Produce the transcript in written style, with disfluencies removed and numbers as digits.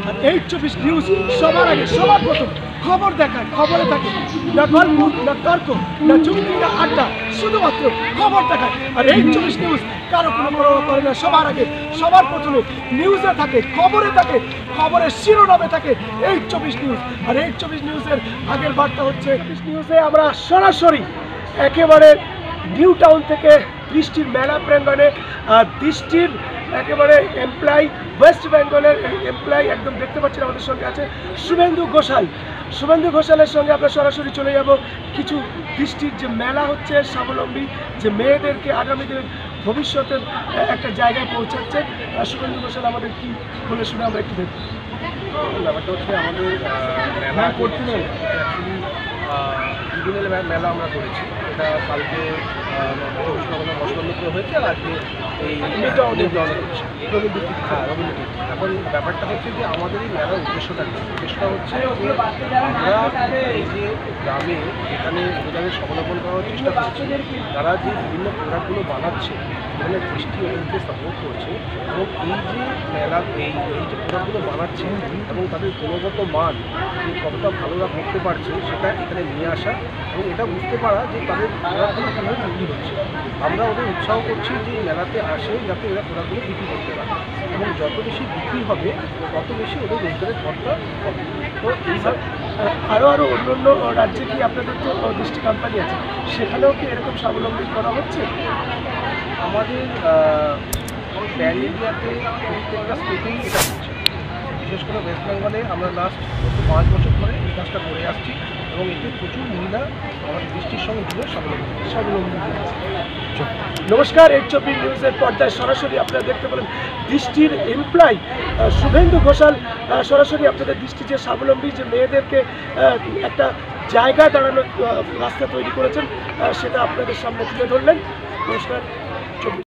আর 8/24 news সবার আগে সবার প্রথম খবর দেখায়, খবরে থাকে না গল্প না তর্ক না যুক্তি না আড্ডা, শুধুমাত্র খবর দেখায়। আর 8/24 নিউজ কারো কোনো পরোয়া করে না, সবার আগে সবার প্রথমে নিউজে থাকে, খবরে থাকে, খবরের শিরোনামে থাকে 8/24 নিউজ। আর 8/24 নিউজের আগের বার্তা হচ্ছে নিউজে আমরা সরাসরি একেবারে নিউ টাউন থেকে দৃষ্টির মেলা প্রাঙ্গণে, দৃষ্টির একেবারে এমপ্লয়ি, ওয়েস্ট বেঙ্গলের এমপ্লয়ি একদম দেখতে পাচ্ছেন আমাদের সঙ্গে আছে শুভেন্দু ঘোষাল। শুভেন্দু ঘোষালের সঙ্গে আমরা সরাসরি চলে যাব কিছু দৃষ্টির যে মেলা হচ্ছে, স্বাবলম্বী যে মেয়েদেরকে আগামী দিনের ভবিষ্যতের একটা জায়গায় পৌঁছাচ্ছে। শুভেন্দু ঘোষাল আমাদের কি বলে শুনে আমরা একটু দেখব। ব্যাপারটা হচ্ছে আমাদের মেলা করতে দুদিনের মেলা আমরা করেছি। এটা কালকে মশলা হয়েছে আর আজকে এই রবীন্দ্র। এখন ব্যাপারটা হচ্ছে যে আমাদের এই মেলার উদ্দেশ্যটা হচ্ছে আমরা এই যে গ্রামে এখানে রোজগারের স্বাবলম্বন করার চেষ্টা করছি, তারা যে বিভিন্ন প্রোডাক্টগুলো বানাচ্ছে, এখানে দৃষ্টি ওদেরকে সাপোর্ট করছে এবং এই যে মেলা এই যে প্রোডাক্টগুলো বানাচ্ছে এবং তাদের গুণগত মান যে কতটা ভালোরা করতে পারছে সেটা এখানে নিয়ে আসা এবং এটা বুঝতে পারা যে তাদের প্রোডাক্টগুলো কীভাবে বিক্রি হচ্ছে। আমরা ওদের উৎসাহ করছি যে মেলাতে আসে যাতে এরা প্রোডাক্টগুলো বিক্রি করতে পারে এবং যত বেশি বিক্রি হবে তত বেশি ওদের রোজগারের পথটা হবে। তো এইভাবে আরও অন্য রাজ্যে কি আপনাদের তো দৃষ্টি কোম্পানি আছে, সেখানেও কি এরকম স্বাবলম্বী করা হচ্ছে? আমাদের প্যান এরিয়াতে প্রত্যেকটা স্টেটেই এটা হচ্ছে, বিশেষ করে ওয়েস্ট বেঙ্গলে আমরা লাস্ট 5 বছর ধরে এই কাজটা করে আসছি এবং এতে প্রচুর মহিলা আমাদের দৃষ্টির সঙ্গে জুড়ে স্বাবলম্বী হচ্ছে। নমস্কার, 8/24 নিউজের পর্দায় সরাসরি আপনারা দেখতে পেলেন দৃষ্টির এমপ্লয়ি শুভেন্দু ঘোষাল সরাসরি আপনাদের দৃষ্টি যে স্বাবলম্বী যে মেয়েদেরকে একটা জায়গা দাঁড়ানোর রাস্তা তৈরি করেছেন সেটা আপনাদের সামনে তুলে ধরলেন। নমস্কার।